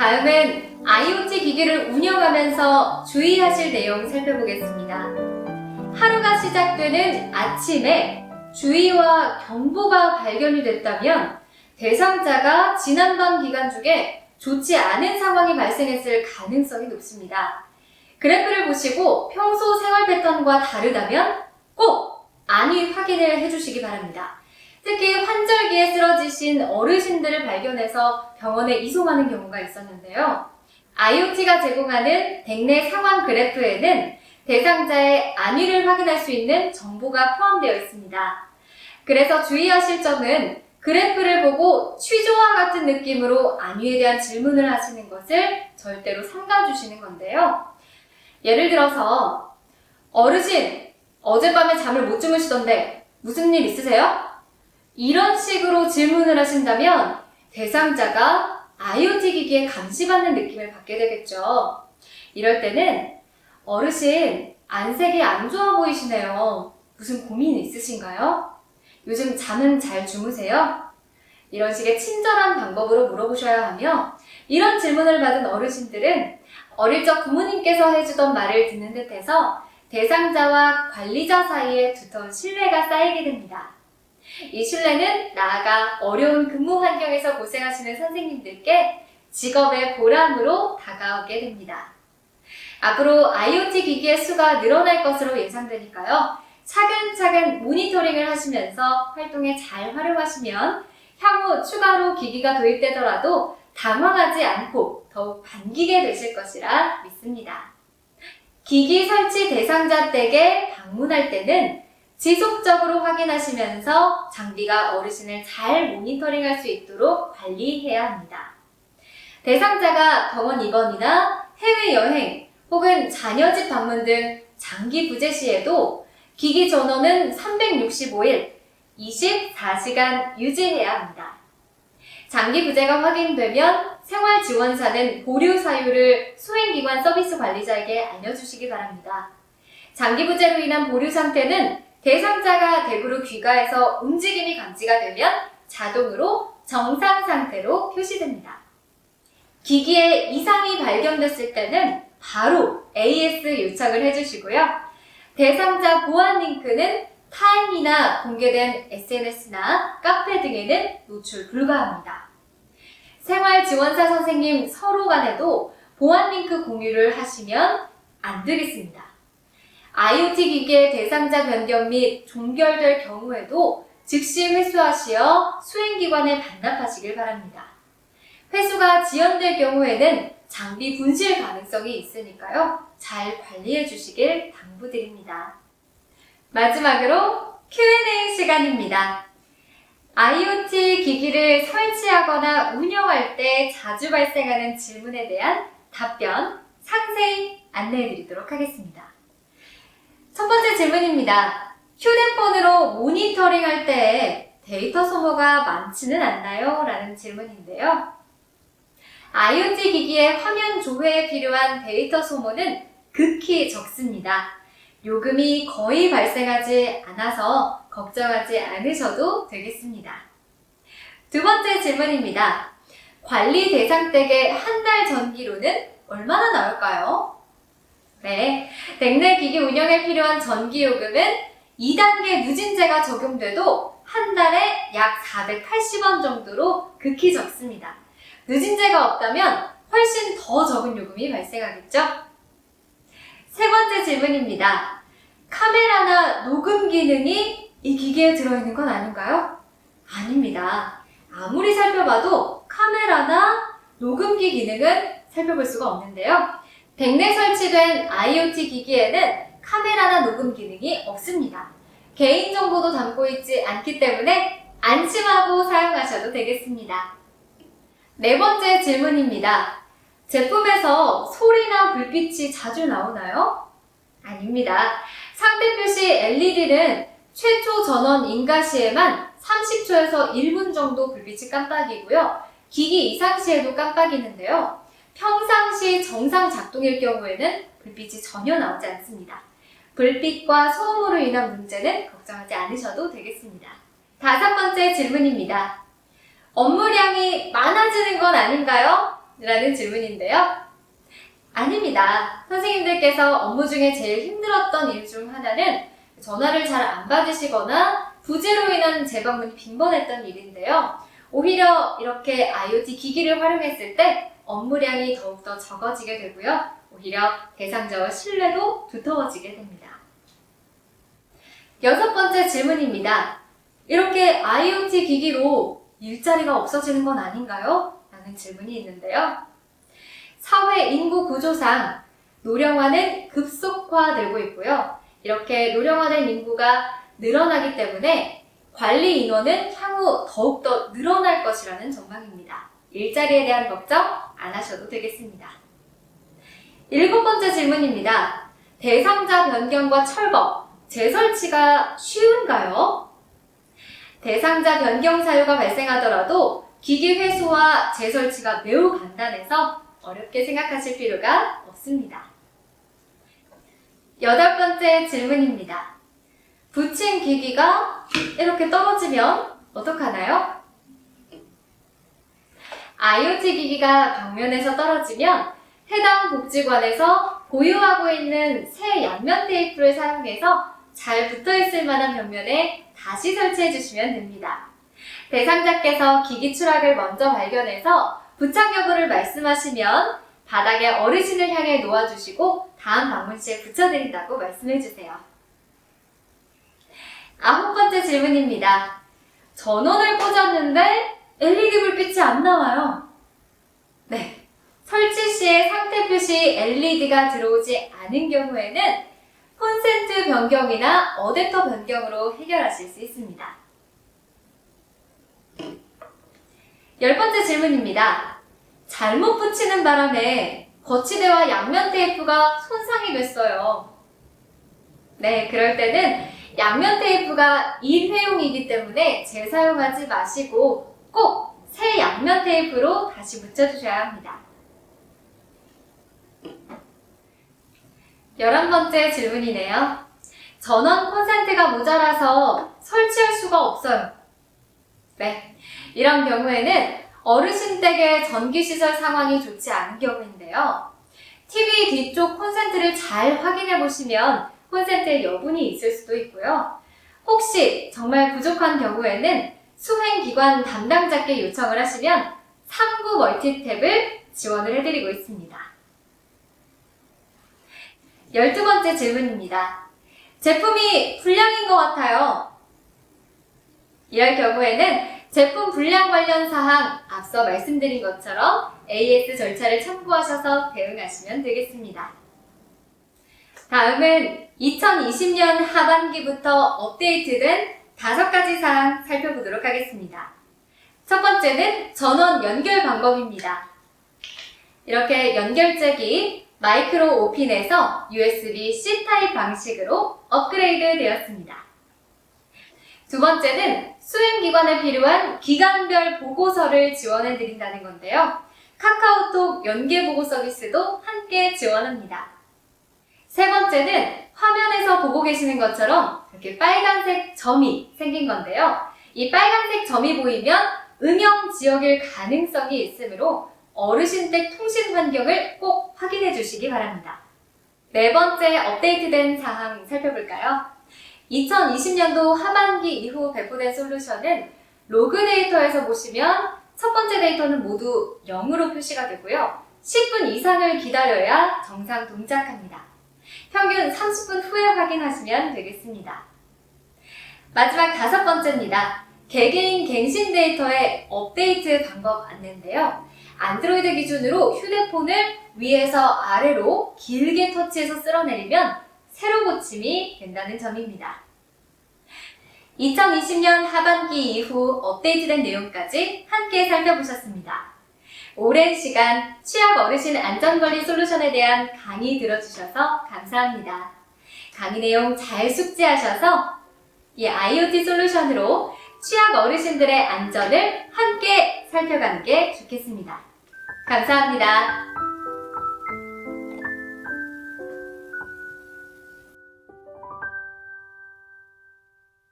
다음은 IoT 기기를 운영하면서 주의하실 내용 살펴보겠습니다. 하루가 시작되는 아침에 주의와 경보가 발견이 됐다면 대상자가 지난밤 기간 중에 좋지 않은 상황이 발생했을 가능성이 높습니다. 그래프를 보시고 평소 생활 패턴과 다르다면 꼭 안위 확인을 해주시기 바랍니다. 특히 환절기에 쓰러지신 어르신들을 발견해서 병원에 이송하는 경우가 있었는데요. IoT가 제공하는 댁내 상황 그래프에는 대상자의 안위를 확인할 수 있는 정보가 포함되어 있습니다. 그래서 주의하실 점은 그래프를 보고 취조와 같은 느낌으로 안위에 대한 질문을 하시는 것을 절대로 삼가주시는 건데요. 예를 들어서 어르신, 어젯밤에 잠을 못 주무시던데 무슨 일 있으세요? 이런 식으로 질문을 하신다면 대상자가 IoT 기기에 감시받는 느낌을 받게 되겠죠. 이럴 때는 어르신, 안색이 안 좋아 보이시네요. 무슨 고민 있으신가요? 요즘 잠은 잘 주무세요? 이런 식의 친절한 방법으로 물어보셔야 하며, 이런 질문을 받은 어르신들은 어릴 적 부모님께서 해주던 말을 듣는 듯해서 대상자와 관리자 사이에 두터운 신뢰가 쌓이게 됩니다. 이 신뢰는 나아가 어려운 근무 환경에서 고생하시는 선생님들께 직업의 보람으로 다가오게 됩니다. 앞으로 IoT 기기의 수가 늘어날 것으로 예상되니까요. 차근차근 모니터링을 하시면서 활동에 잘 활용하시면 향후 추가로 기기가 도입되더라도 당황하지 않고 더욱 반기게 되실 것이라 믿습니다. 기기 설치 대상자 댁에 방문할 때는 지속적으로 확인하시면서 장비가 어르신을 잘 모니터링할 수 있도록 관리해야 합니다. 대상자가 병원 입원이나 해외여행 혹은 자녀 집 방문 등 장기 부재 시에도 기기 전원은 365일 24시간 유지해야 합니다. 장기 부재가 확인되면 생활지원사는 보류 사유를 수행기관 서비스 관리자에게 알려주시기 바랍니다. 장기 부재로 인한 보류 상태는 대상자가 댁으로 귀가해서 움직임이 감지가 되면 자동으로 정상 상태로 표시됩니다. 기기에 이상이 발견됐을 때는 바로 AS 요청을 해주시고요. 대상자 보안 링크는 타인이나 공개된 SNS나 카페 등에는 노출 불가합니다. 생활지원사 선생님 서로 간에도 보안 링크 공유를 하시면 안 되겠습니다. IoT 기기의 대상자 변경 및 종결될 경우에도 즉시 회수하시어 수행기관에 반납하시길 바랍니다. 회수가 지연될 경우에는 장비 분실 가능성이 있으니까요. 잘 관리해 주시길 당부드립니다. 마지막으로 Q&A 시간입니다. IoT 기기를 설치하거나 운영할 때 자주 발생하는 질문에 대한 답변 상세히 안내해 드리도록 하겠습니다. 첫 번째 질문입니다. 휴대폰으로 모니터링 할 때 데이터 소모가 많지는 않나요? 라는 질문인데요. IoT 기기의 화면 조회에 필요한 데이터 소모는 극히 적습니다. 요금이 거의 발생하지 않아서 걱정하지 않으셔도 되겠습니다. 두 번째 질문입니다. 관리 대상 댁의 한 달 전기료는 얼마나 나올까요? 네, 댁내 기기 운영에 필요한 전기 요금은 2단계 누진제가 적용돼도 한 달에 약 480원 정도로 극히 적습니다. 누진제가 없다면 훨씬 더 적은 요금이 발생하겠죠? 세 번째 질문입니다. 카메라나 녹음 기능이 이 기기에 들어있는 건 아닌가요? 아닙니다. 아무리 살펴봐도 카메라나 녹음기 기능은 살펴볼 수가 없는데요. 댁내 설치된 IoT 기기에는 카메라나 녹음 기능이 없습니다. 개인정보도 담고 있지 않기 때문에 안심하고 사용하셔도 되겠습니다. 네 번째 질문입니다. 제품에서 소리나 불빛이 자주 나오나요? 아닙니다. 상태 표시 LED는 최초 전원 인가 시에만 30초에서 1분 정도 불빛이 깜빡이고요. 기기 이상 시에도 깜빡이는데요. 평상시 정상 작동일 경우에는 불빛이 전혀 나오지 않습니다. 불빛과 소음으로 인한 문제는 걱정하지 않으셔도 되겠습니다. 다섯 번째 질문입니다. 업무량이 많아지는 건 아닌가요? 라는 질문인데요. 아닙니다. 선생님들께서 업무 중에 제일 힘들었던 일 중 하나는 전화를 잘 안 받으시거나 부재로 인한 재방문이 빈번했던 일인데요. 오히려 이렇게 IoT 기기를 활용했을 때 업무량이 더욱더 적어지게 되고요. 오히려 대상자와 신뢰도 두터워지게 됩니다. 6번째 질문입니다. 이렇게 IoT 기기로 일자리가 없어지는 건 아닌가요? 라는 질문이 있는데요. 사회 인구 구조상 노령화는 급속화되고 있고요. 이렇게 노령화된 인구가 늘어나기 때문에 관리 인원은 향후 더욱더 늘어날 것이라는 전망입니다. 일자리에 대한 걱정 안 하셔도 되겠습니다. 7번째 질문입니다. 대상자 변경과 철거, 재설치가 쉬운가요? 대상자 변경 사유가 발생하더라도 기기 회수와 재설치가 매우 간단해서 어렵게 생각하실 필요가 없습니다. 8번째 질문입니다. 붙인 기기가 이렇게 떨어지면 어떡하나요? IoT 기기가 벽면에서 떨어지면 해당 복지관에서 보유하고 있는 새 양면 테이프를 사용해서 잘 붙어있을 만한 벽면에 다시 설치해 주시면 됩니다. 대상자께서 기기 추락을 먼저 발견해서 부착 여부를 말씀하시면 바닥에 어르신을 향해 놓아주시고 다음 방문 시에 붙여드린다고 말씀해주세요. 9번째 질문입니다. 전원을 꽂았는데 LED 불빛이 안 나와요. 네, 설치 시에 상태 표시 LED가 들어오지 않은 경우에는 콘센트 변경이나 어댑터 변경으로 해결하실 수 있습니다. 10번째 질문입니다. 잘못 붙이는 바람에 거치대와 양면 테이프가 손상이 됐어요. 네, 그럴 때는 양면 테이프가 일회용이기 때문에 재사용하지 마시고 꼭 새 양면 테이프로 다시 붙여주셔야 합니다. 11번째 질문이네요. 전원 콘센트가 모자라서 설치할 수가 없어요. 네, 이런 경우에는 어르신 댁의 전기시설 상황이 좋지 않은 경우인데요. TV 뒤쪽 콘센트를 잘 확인해 보시면 콘센트에 여분이 있을 수도 있고요. 혹시 정말 부족한 경우에는 수행기관 담당자께 요청을 하시면 3구 멀티탭을 지원을 해드리고 있습니다. 12번째 질문입니다. 제품이 불량인 것 같아요. 이럴 경우에는 제품 불량 관련 사항 앞서 말씀드린 것처럼 AS 절차를 참고하셔서 대응하시면 되겠습니다. 다음은 2020년 하반기부터 업데이트된 5가지 사항 살펴보도록 하겠습니다. 첫 번째는 전원 연결 방법입니다. 이렇게 연결잭이 마이크로 오핀에서 USB-C 타입 방식으로 업그레이드 되었습니다. 두 번째는 수행기관에 필요한 기관별 보고서를 지원해 드린다는 건데요. 카카오톡 연계 보고 서비스도 함께 지원합니다. 세 번째는 화면에서 보고 계시는 것처럼 이렇게 빨간색 점이 생긴 건데요. 이 빨간색 점이 보이면 음영 지역일 가능성이 있으므로 어르신 댁 통신 환경을 꼭 확인해 주시기 바랍니다. 네 번째 업데이트된 사항 살펴볼까요? 2020년도 하반기 이후 배포된 솔루션은 로그 데이터에서 보시면 첫 번째 데이터는 모두 0으로 표시가 되고요. 10분 이상을 기다려야 정상 동작합니다. 평균 30분 후에 확인하시면 되겠습니다. 마지막 5번째입니다. 개개인 갱신 데이터의 업데이트 방법 안내인데요. 안드로이드 기준으로 휴대폰을 위에서 아래로 길게 터치해서 쓸어내리면 새로 고침이 된다는 점입니다. 2020년 하반기 이후 업데이트된 내용까지 함께 살펴보셨습니다. 오랜 시간 취약 어르신 안전관리 솔루션에 대한 강의 들어주셔서 감사합니다. 강의 내용 잘 숙지하셔서 이 IoT 솔루션으로 취약 어르신들의 안전을 함께 살펴가는 게 좋겠습니다. 감사합니다.